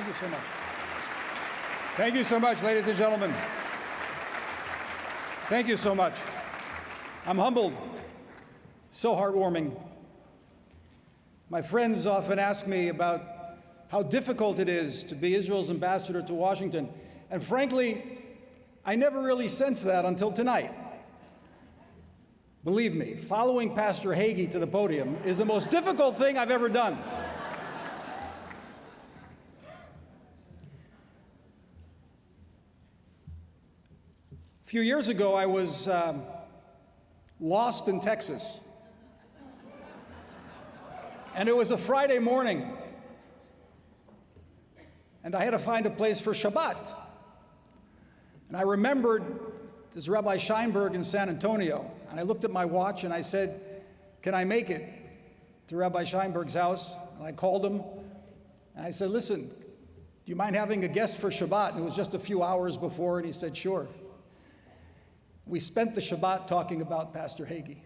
Thank you so much. Thank you so much, ladies and gentlemen. Thank you so much. I'm humbled. So heartwarming. My friends often ask me about how difficult it is to be Israel's ambassador to Washington. And frankly, I never really sensed that until tonight. Believe me, following Pastor Hagee to the podium is the most difficult thing I've ever done. A few years ago, I was lost in Texas. And it was a Friday morning. And I had to find a place for Shabbat. And I remembered this Rabbi Scheinberg in San Antonio. And I looked at my watch and I said, can I make it to Rabbi Scheinberg's house? And I called him and I said, listen, do you mind having a guest for Shabbat? And it was just a few hours before, and he said, sure. We spent the Shabbat talking about Pastor Hagee.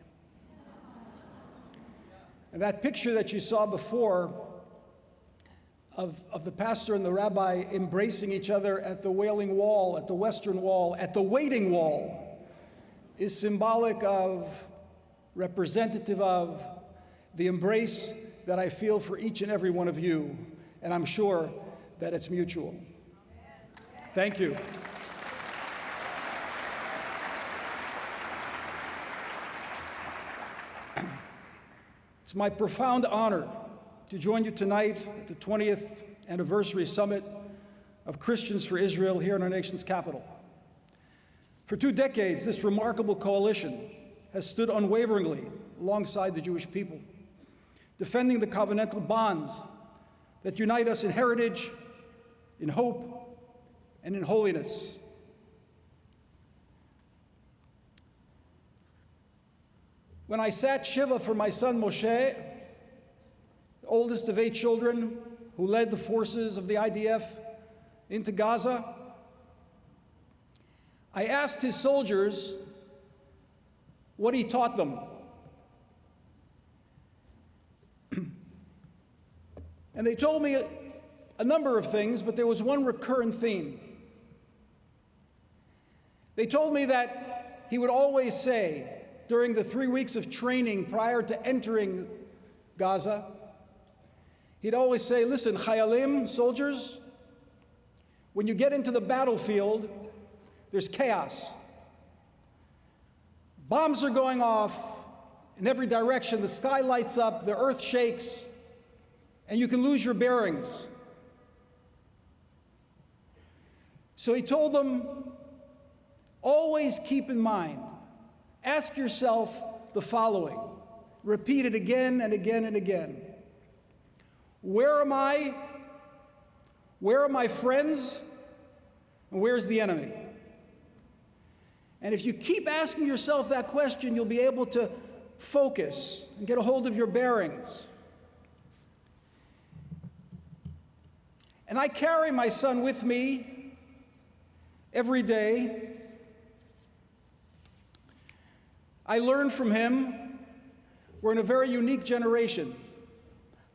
And that picture that you saw before of the pastor and the rabbi embracing each other at the Wailing Wall, at the Western Wall, at the Waiting Wall, is symbolic of, representative of, the embrace that I feel for each and every one of you, and I'm sure that it's mutual. Thank you. It's my profound honor to join you tonight at the 20th anniversary summit of Christians for Israel here in our nation's capital. For 2 decades, this remarkable coalition has stood unwaveringly alongside the Jewish people, defending the covenantal bonds that unite us in heritage, in hope, and in holiness. When I sat Shiva for my son Moshe, the oldest of 8 children who led the forces of the IDF into Gaza, I asked his soldiers what he taught them. And they told me a number of things, but there was one recurrent theme. They told me that he would always say, during the 3 weeks of training prior to entering Gaza, he'd always say, listen, chayalim, soldiers, when you get into the battlefield, there's chaos. Bombs are going off in every direction, the sky lights up, the earth shakes, and you can lose your bearings. So he told them, always keep in mind, ask yourself the following, repeat it again and again and again. Where am I? Where are my friends? And where's the enemy? And if you keep asking yourself that question, you'll be able to focus and get a hold of your bearings. And I carry my son with me every day. I learn from him. We're in a very unique generation.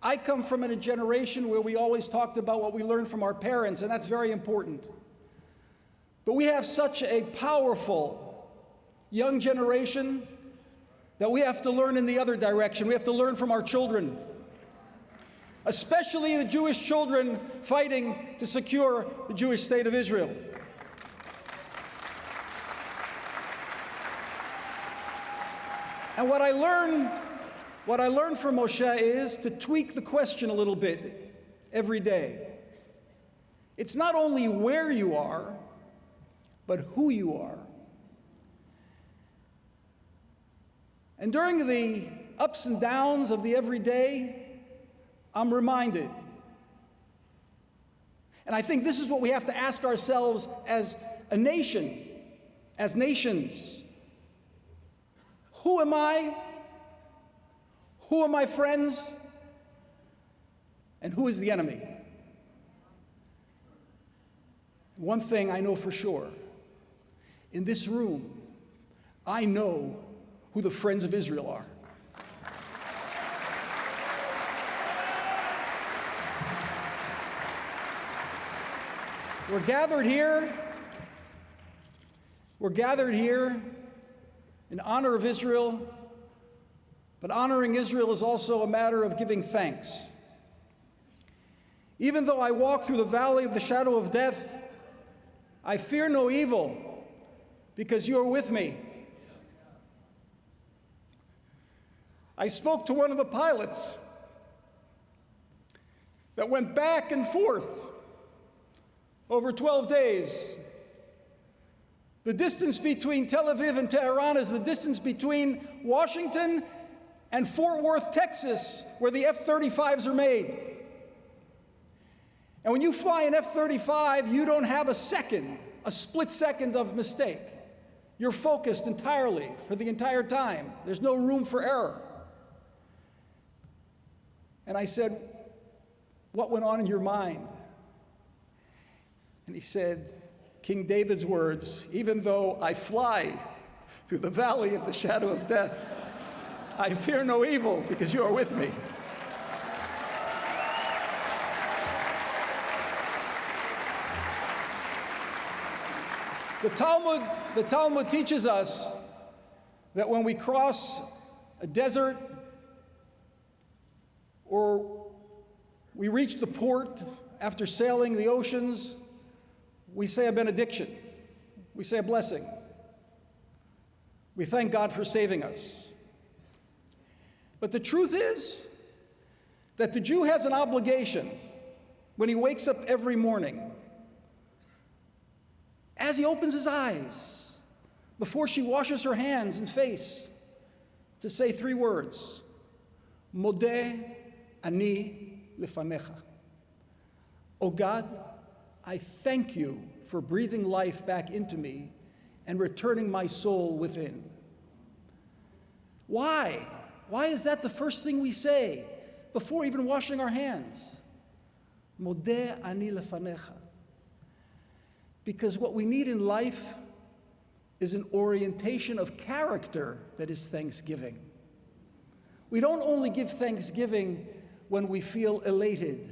I come from a generation where we always talked about what we learned from our parents, and that's very important. But we have such a powerful young generation that we have to learn in the other direction. We have to learn from our children, especially the Jewish children fighting to secure the Jewish state of Israel. And what I learned from Moshe is to tweak the question a little bit every day. It's not only where you are, but who you are. And during the ups and downs of the everyday, I'm reminded. And I think this is what we have to ask ourselves as a nation, as nations. Who am I? Who are my friends? And who is the enemy? One thing I know for sure. In this room, I know who the friends of Israel are. We're gathered here in honor of Israel, but honoring Israel is also a matter of giving thanks. Even though I walk through the valley of the shadow of death, I fear no evil, because you are with me. I spoke to one of the pilots that went back and forth over 12 days. The distance between Tel Aviv and Tehran is the distance between Washington and Fort Worth, Texas, where the F-35s are made. And when you fly an F-35, you don't have a split second of mistake. You're focused entirely for the entire time. There's no room for error. And I said, what went on in your mind? And he said, King David's words, even though I fly through the valley of the shadow of death, I fear no evil because you are with me. The Talmud teaches us that when we cross a desert or we reach the port after sailing the oceans, we say a benediction. We say a blessing. We thank God for saving us. But the truth is that the Jew has an obligation when he wakes up every morning, as he opens his eyes, before she washes her hands and face, to say 3 words: Modeh ani lefanecha. Oh God, I thank you for breathing life back into me and returning my soul within. Why? Why is that the first thing we say before even washing our hands? Modeh ani lefanecha. Because what we need in life is an orientation of character that is thanksgiving. We don't only give thanksgiving when we feel elated,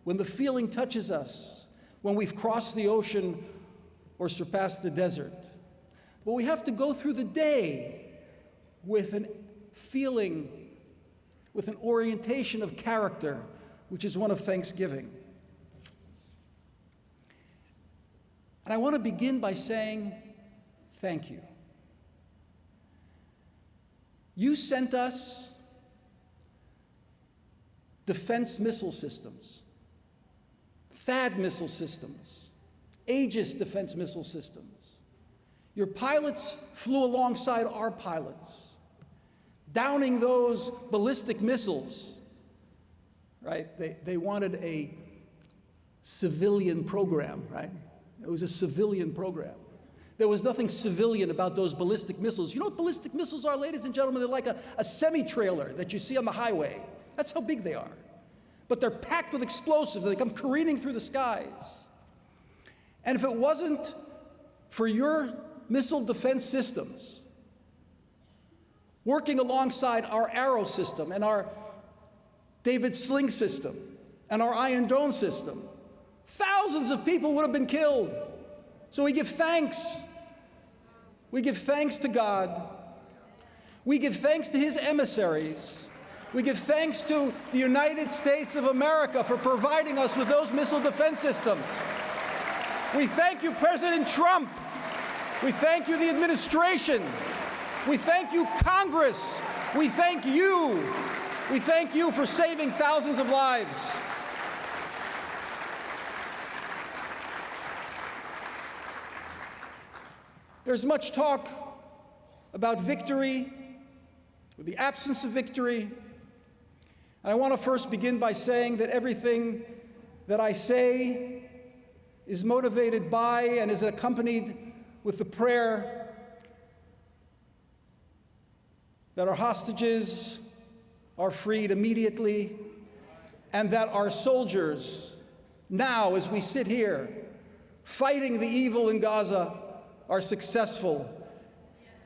when the feeling touches us, when we've crossed the ocean or surpassed the desert. But we have to go through the day with an feeling, with an orientation of character, which is one of thanksgiving. And I want to begin by saying thank you. You sent us defense missile systems, THAAD missile systems, Aegis defense missile systems. Your pilots flew alongside our pilots, downing those ballistic missiles, right? They wanted a civilian program, right? It was a civilian program. There was nothing civilian about those ballistic missiles. You know what ballistic missiles are, ladies and gentlemen? They're like a semi-trailer that you see on the highway. That's how big they are. But they're packed with explosives. They come careening through the skies. And if it wasn't for your missile defense systems working alongside our Arrow system and our David Sling system and our Iron Dome system, thousands of people would have been killed. So we give thanks. We give thanks to God. We give thanks to his emissaries. We give thanks to the United States of America for providing us with those missile defense systems. We thank you, President Trump. We thank you, the administration. We thank you, Congress. We thank you. We thank you for saving thousands of lives. There's much talk about victory, or the absence of victory. And I want to first begin by saying that everything that I say is motivated by and is accompanied with the prayer that our hostages are freed immediately and that our soldiers, now as we sit here fighting the evil in Gaza, are successful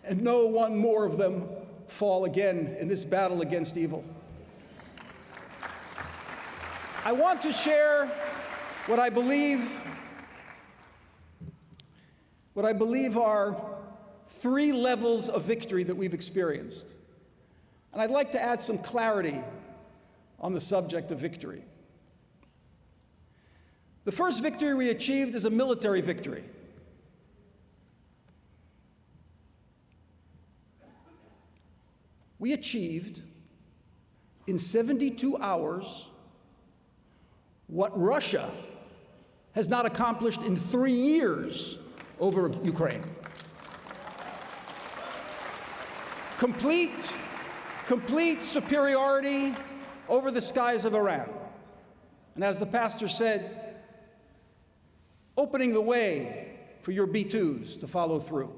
and no one more of them fall again in this battle against evil. I want to share what I believe what I believe are 3 levels of victory that we've experienced. And I'd like to add some clarity on the subject of victory. The first victory we achieved is a military victory. We achieved in 72 hours what Russia has not accomplished in 3 years over Ukraine. Complete superiority over the skies of Iran. And as the pastor said, opening the way for your B-2s to follow through.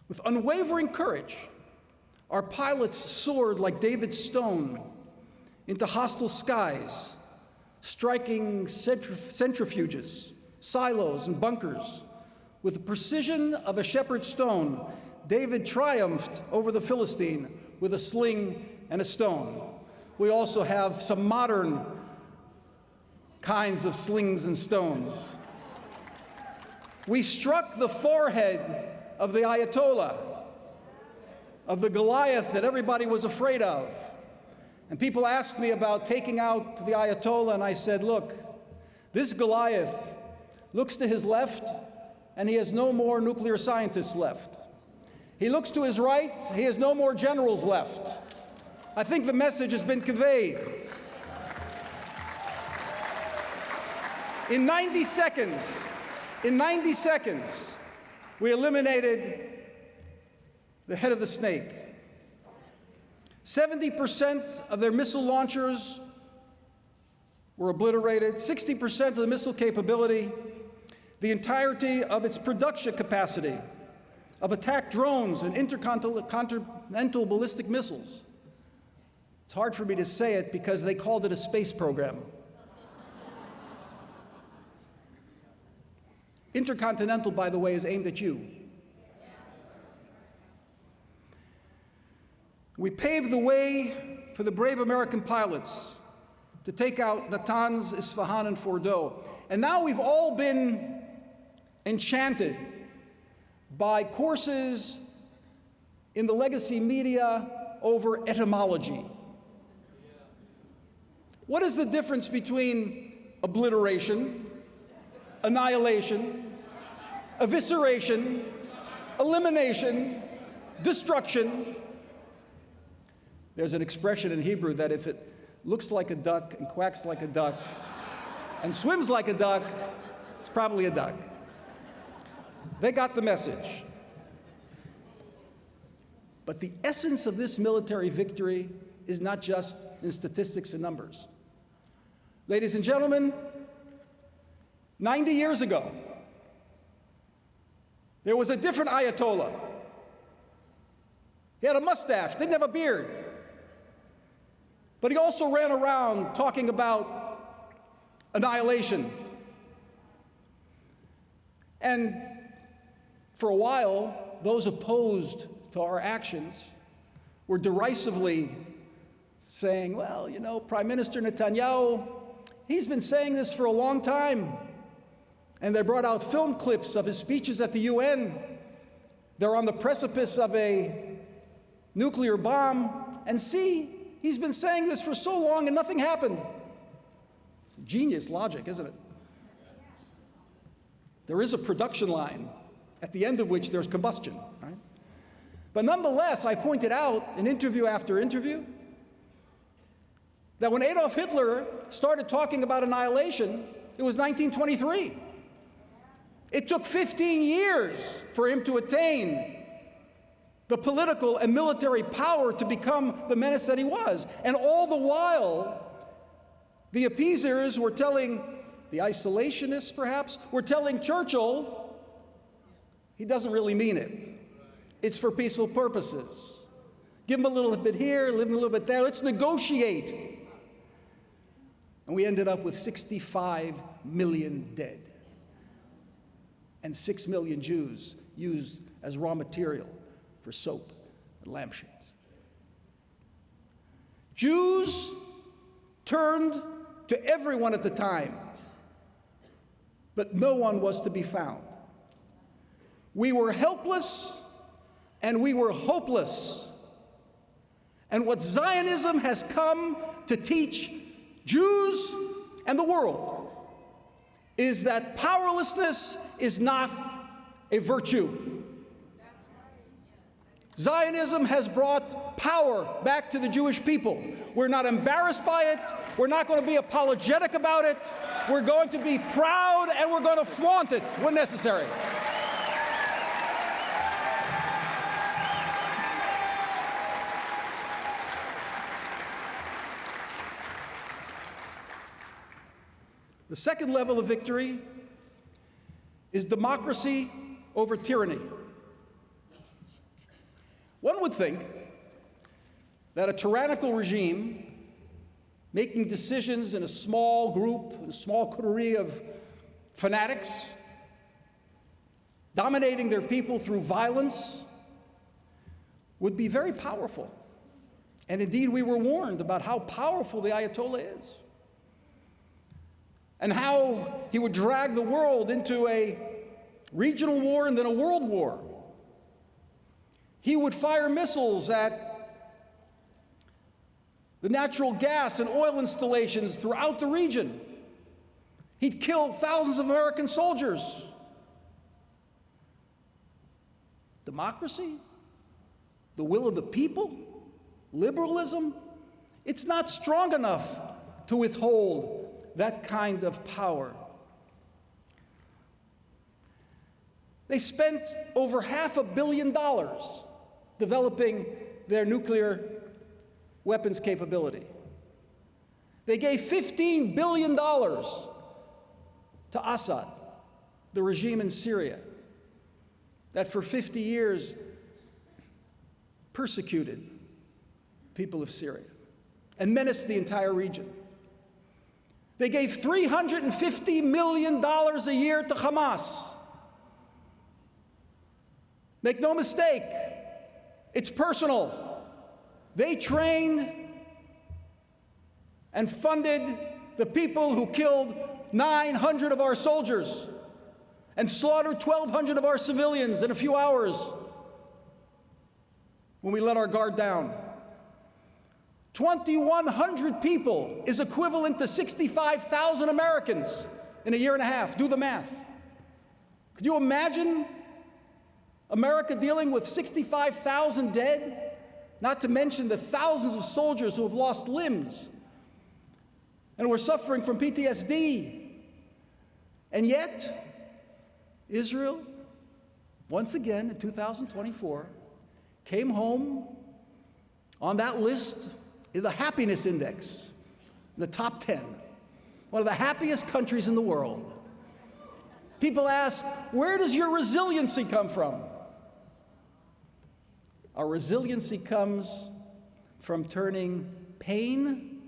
With unwavering courage, our pilots soared like David's stone into hostile skies, striking centrifuges, silos, and bunkers. With the precision of a shepherd's stone, David triumphed over the Philistine with a sling and a stone. We also have some modern kinds of slings and stones. We struck the forehead of the Ayatollah, of the Goliath that everybody was afraid of. And people asked me about taking out the Ayatollah, and I said, look, this Goliath looks to his left, and he has no more nuclear scientists left. He looks to his right, he has no more generals left. I think the message has been conveyed. In 90 seconds, we eliminated the head of the snake. 70% of their missile launchers were obliterated, 60% of the missile capability, the entirety of its production capacity of attack drones and intercontinental ballistic missiles. It's hard for me to say it because they called it a space program. Intercontinental, by the way, is aimed at you. We paved the way for the brave American pilots to take out Natanz, Isfahan, and Fordo. And now we've all been enchanted by courses in the legacy media over etymology. What is the difference between obliteration, annihilation, evisceration, elimination, destruction? There's an expression in Hebrew that if it looks like a duck and quacks like a duck and swims like a duck, it's probably a duck. They got the message. But the essence of this military victory is not just in statistics and numbers. Ladies and gentlemen, 90 years ago, there was a different Ayatollah. He had a mustache, didn't have a beard. But he also ran around talking about annihilation. And for a while, those opposed to our actions were derisively saying, well, you know, Prime Minister Netanyahu, he's been saying this for a long time. And they brought out film clips of his speeches at the UN. They're on the precipice of a nuclear bomb. And see, he's been saying this for so long and nothing happened. Genius logic, isn't it? There is a production line at the end of which there's combustion, right? But nonetheless, I pointed out in interview after interview that when Adolf Hitler started talking about annihilation, it was 1923. It took 15 years for him to attain the political and military power to become the menace that he was. And all the while, the appeasers were telling, the isolationists perhaps, were telling Churchill, he doesn't really mean it. It's for peaceful purposes. Give him a little bit here, give him a little bit there, let's negotiate. And we ended up with 65 million dead and 6 million Jews used as raw material for soap and lampshades. Jews turned to everyone at the time, but no one was to be found. We were helpless and we were hopeless. And what Zionism has come to teach Jews and the world is that powerlessness is not a virtue. Zionism has brought power back to the Jewish people. We're not embarrassed by it. We're not going to be apologetic about it. We're going to be proud and we're going to flaunt it when necessary. The second level of victory is democracy over tyranny. One would think that a tyrannical regime making decisions in a small group, in a small coterie of fanatics, dominating their people through violence, would be very powerful. And indeed, we were warned about how powerful the Ayatollah is, and how he would drag the world into a regional war and then a world war. He would fire missiles at the natural gas and oil installations throughout the region. He'd kill thousands of American soldiers. Democracy? The will of the people? Liberalism? It's not strong enough to withhold that kind of power. They spent over $500 million developing their nuclear weapons capability. They gave $15 billion to Assad, the regime in Syria, that for 50 years persecuted people of Syria and menaced the entire region. They gave $350 million a year to Hamas. Make no mistake, it's personal. They trained and funded the people who killed 900 of our soldiers and slaughtered 1,200 of our civilians in a few hours when we let our guard down. 2,100 people is equivalent to 65,000 Americans in a year and a half. Do the math. Could you imagine America dealing with 65,000 dead? Not to mention the thousands of soldiers who have lost limbs and who are suffering from PTSD. And yet, Israel, once again in 2024, came home on that list in the happiness index, the top 10, one of the happiest countries in the world. People ask, where does your resiliency come from? Our resiliency comes from turning pain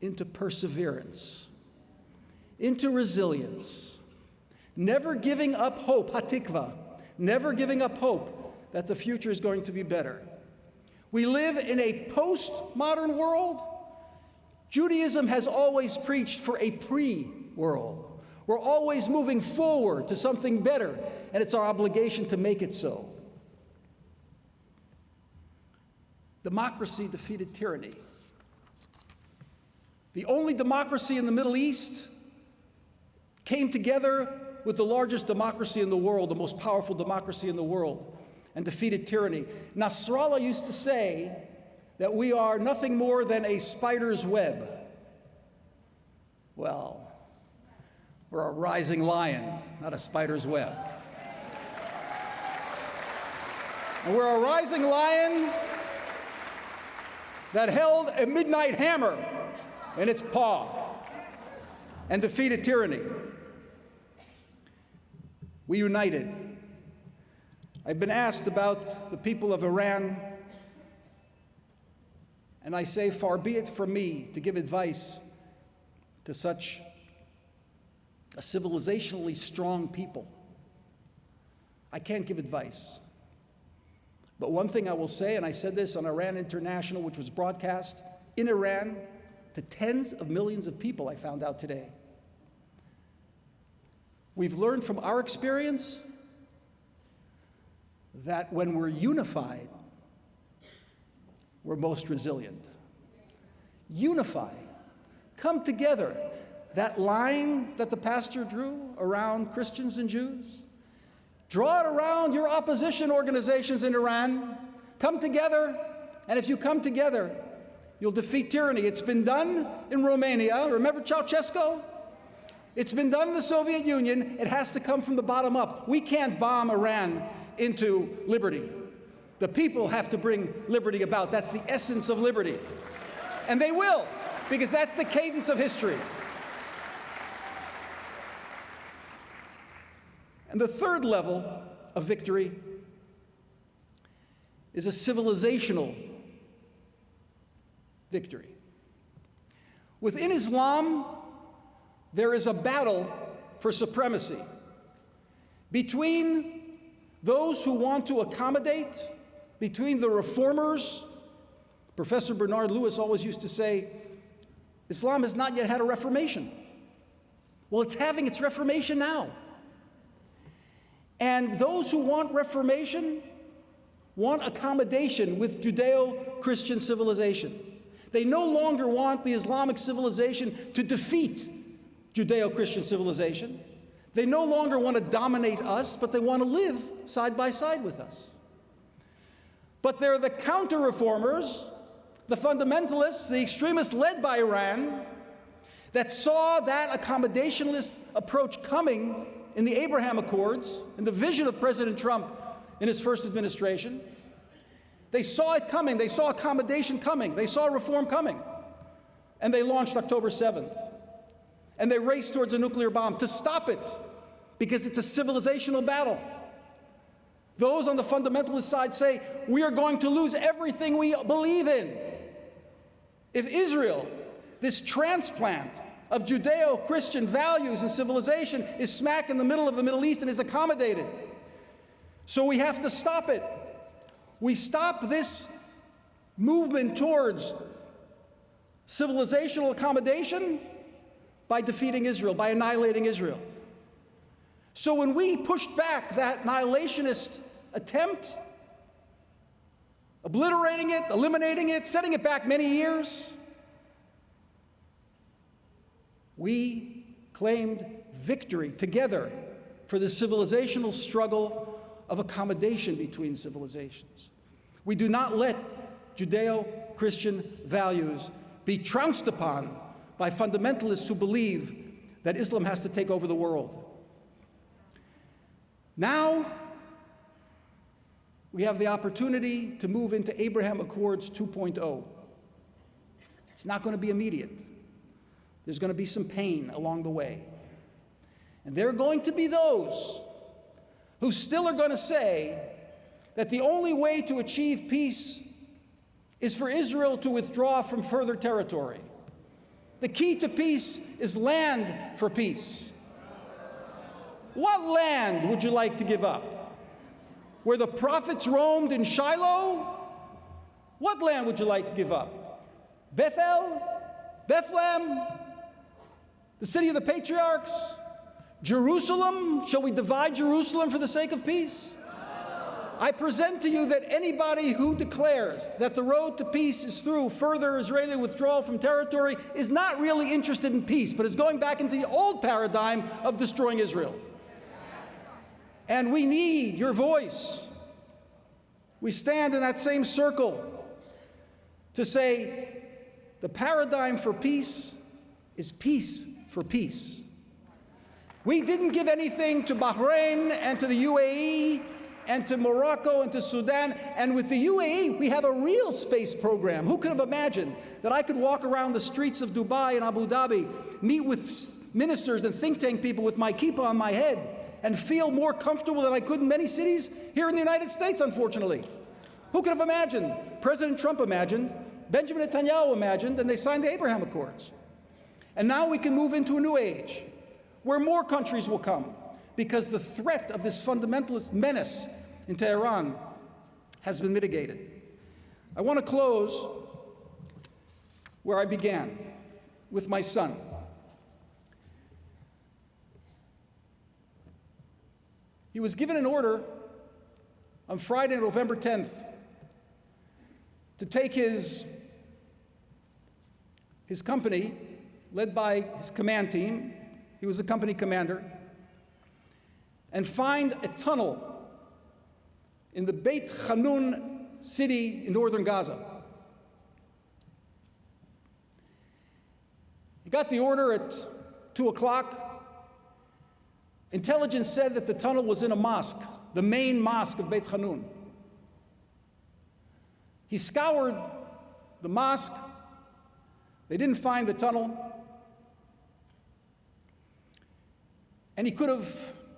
into perseverance, into resilience, never giving up hope, hatikva, never giving up hope that the future is going to be better. We live in a postmodern world. Judaism has always preached for a pre-world. We're always moving forward to something better, and it's our obligation to make it so. Democracy defeated tyranny. The only democracy in the Middle East came together with the largest democracy in the world, the most powerful democracy in the world, and defeated tyranny. Nasrallah used to say that we are nothing more than a spider's web. Well, we're a rising lion, not a spider's web. And we're a rising lion that held a midnight hammer in its paw and defeated tyranny. We united. I've been asked about the people of Iran, and I say, far be it from me to give advice to such a civilizationally strong people. I can't give advice. But one thing I will say, and I said this on Iran International, which was broadcast in Iran to tens of millions of people, I found out today. We've learned from our experience that when we're unified, we're most resilient. Unify. Come together. That line that the pastor drew around Christians and Jews, draw it around your opposition organizations in Iran. Come together, and if you come together, you'll defeat tyranny. It's been done in Romania. Remember Ceausescu? It's been done in the Soviet Union. It has to come from the bottom up. We can't bomb Iran into liberty. The people have to bring liberty about. That's the essence of liberty. And they will, because that's the cadence of history. And the third level of victory is a civilizational victory. Within Islam, there is a battle for supremacy between those who want to accommodate, between the reformers. Professor Bernard Lewis always used to say, Islam has not yet had a reformation. Well, it's having its reformation now. And those who want reformation want accommodation with Judeo-Christian civilization. They no longer want the Islamic civilization to defeat Judeo-Christian civilization. They no longer want to dominate us, but they want to live side by side with us. But they're the counter-reformers, the fundamentalists, the extremists led by Iran, that saw that accommodationist approach coming in the Abraham Accords, in the vision of President Trump in his first administration. They saw it coming. They saw accommodation coming. They saw reform coming. And they launched October 7th. And they raced towards a nuclear bomb to stop it, because it's a civilizational battle. Those on the fundamentalist side say, we are going to lose everything we believe in if Israel, this transplant of Judeo-Christian values and civilization, is smack in the middle of the Middle East and is accommodated. So we have to stop it. We stop this movement towards civilizational accommodation by defeating Israel, by annihilating Israel. So when we pushed back that annihilationist attempt, obliterating it, eliminating it, setting it back many years, we claimed victory together for the civilizational struggle of accommodation between civilizations. We do not let Judeo-Christian values be trounced upon by fundamentalists who believe that Islam has to take over the world. Now, we have the opportunity to move into Abraham Accords 2.0. It's not going to be immediate. There's going to be some pain along the way. And there are going to be those who still are going to say that the only way to achieve peace is for Israel to withdraw from further territory. The key to peace is land for peace. What land would you like to give up? Where the prophets roamed in Shiloh? What land would you like to give up? Bethel? Bethlehem? The city of the patriarchs? Jerusalem? Shall we divide Jerusalem for the sake of peace? I present to you that anybody who declares that the road to peace is through further Israeli withdrawal from territory is not really interested in peace, but is going back into the old paradigm of destroying Israel. And we need your voice. We stand in that same circle to say the paradigm for peace is peace for peace. We didn't give anything to Bahrain and to the UAE and to Morocco and to Sudan. And with the UAE, we have a real space program. Who could have imagined that I could walk around the streets of Dubai and Abu Dhabi, meet with ministers and think tank people with my kippah on my head, and feel more comfortable than I could in many cities here in the United States, unfortunately? Who could have imagined? President Trump imagined, Benjamin Netanyahu imagined, and they signed the Abraham Accords. And now we can move into a new age where more countries will come, because the threat of this fundamentalist menace in Tehran has been mitigated. I want to close where I began. with my son. He was given an order on Friday, November 10th, to take his company, led by his command team, he was the company commander, and find a tunnel in the Beit Hanun city in northern Gaza. He got the order at 2 o'clock. Intelligence said that the tunnel was in a mosque, the main mosque of Beit Hanun. He scoured the mosque. They didn't find the tunnel. And he could have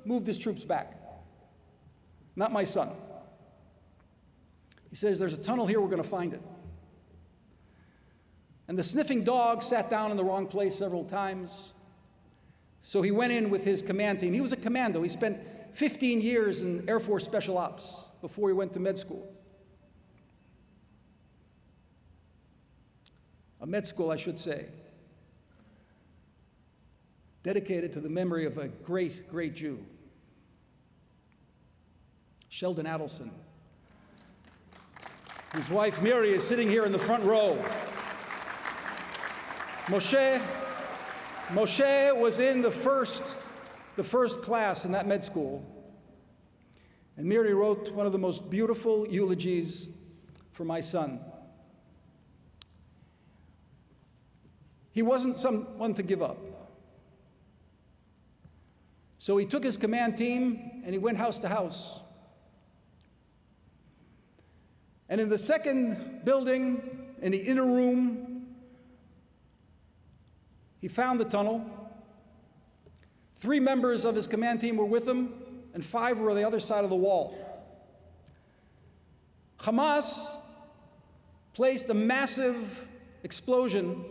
moved his troops back. Not my son. He says, there's a tunnel here, we're going to find it. And the sniffing dog sat down in the wrong place several times. So he went in with his command team. He was a commando. He spent 15 years in Air Force Special Ops before he went to med school. A med school, I should say, dedicated to the memory of a great, great Jew, Sheldon Adelson, whose wife Miri is sitting here in the front row. Moshe was in the first class in that med school, and Miri wrote one of the most beautiful eulogies for my son. He wasn't someone to give up. So he took his command team and he went house to house. And in the second building, in the inner room, he found the tunnel. 3 members of his command team were with him, and 5 were on the other side of the wall. Hamas placed a massive explosion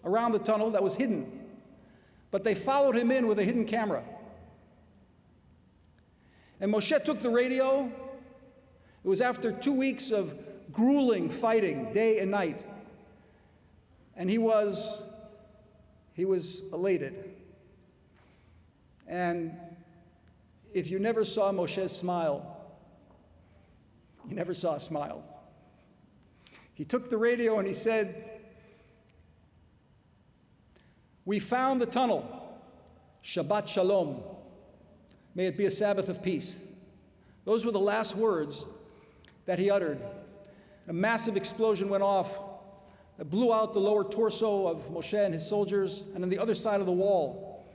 around the tunnel that was hidden, but they followed him in with a hidden camera. And Moshe took the radio. It was after 2 weeks of grueling fighting, day and night, and he was elated. And if you never saw Moshe's smile, you never saw a smile. He took the radio and he said, "We found the tunnel. Shabbat Shalom. May it be a Sabbath of peace." Those were the last words that he uttered. A massive explosion went off. It blew out the lower torso of Moshe and his soldiers, and on the other side of the wall,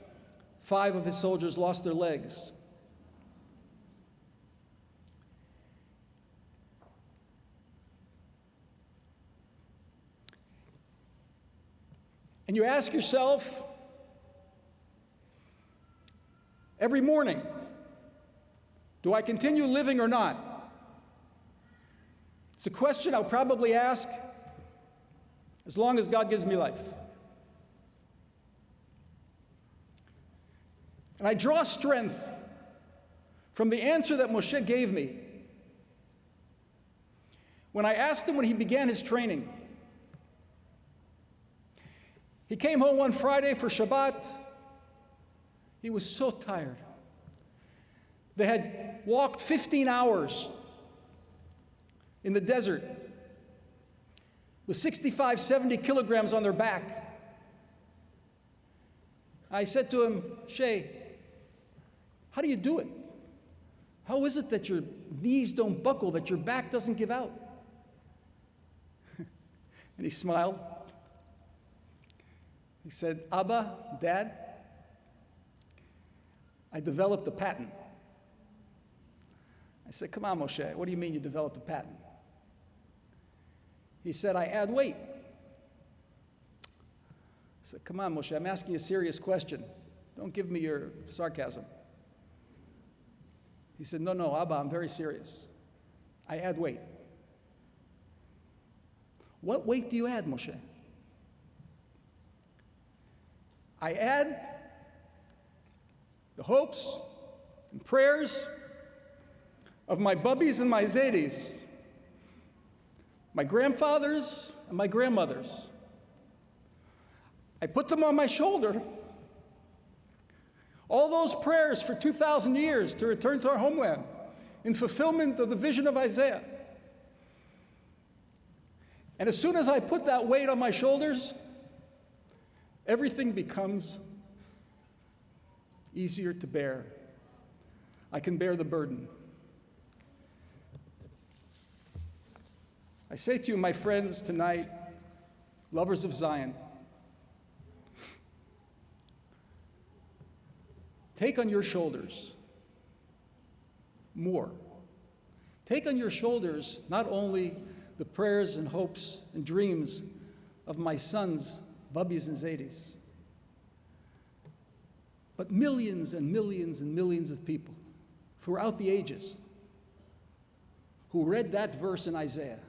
5 of his soldiers lost their legs. And you ask yourself every morning, do I continue living or not? It's a question I'll probably ask as long as God gives me life. And I draw strength from the answer that Moshe gave me when I asked him when he began his training. He came home one Friday for Shabbat. He was so tired. They had walked 15 hours in the desert with 65, 70 kilograms on their back. I said to him, "Shay, how do you do it? How is it that your knees don't buckle, that your back doesn't give out?" And he smiled. He said, "Abba, Dad, I developed a pattern." I said, "Come on, Moshe, what do you mean you developed a pattern?" He said, "I add weight." I said, "Come on, Moshe, I'm asking you a serious question. Don't give me your sarcasm." He said, No, Abba, I'm very serious. I add weight." "What weight do you add, Moshe?" "I add the hopes and prayers of my bubbies and my zadies, my grandfathers and my grandmothers. I put them on my shoulder. All those prayers for 2,000 years to return to our homeland in fulfillment of the vision of Isaiah. And as soon as I put that weight on my shoulders, everything becomes easier to bear. I can bear the burden. I say to you, my friends, tonight, lovers of Zion, take on your shoulders more. Take on your shoulders not only the prayers and hopes and dreams of my sons, Bubbies and Zadis, but millions and millions and millions of people throughout the ages who read that verse in Isaiah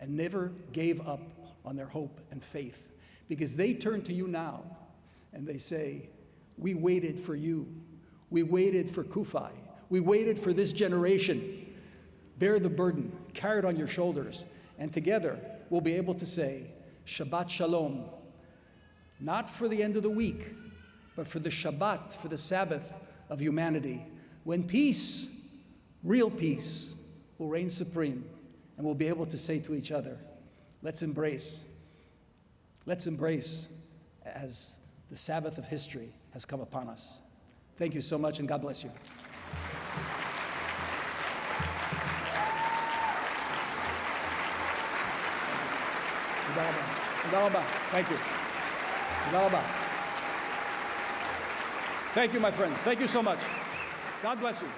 and never gave up on their hope and faith, because they turn to you now and they say, we waited for you. We waited for CUFI. We waited for this generation. Bear the burden, carry it on your shoulders, and together we'll be able to say, Shabbat Shalom, not for the end of the week, but for the Shabbat, for the Sabbath of humanity, when peace, real peace, will reign supreme, and we'll be able to say to each other, let's embrace as the Sabbath of history has come upon us. Thank you so much, and God bless you. Thank you. Thank you, my friends. Thank you so much. God bless you.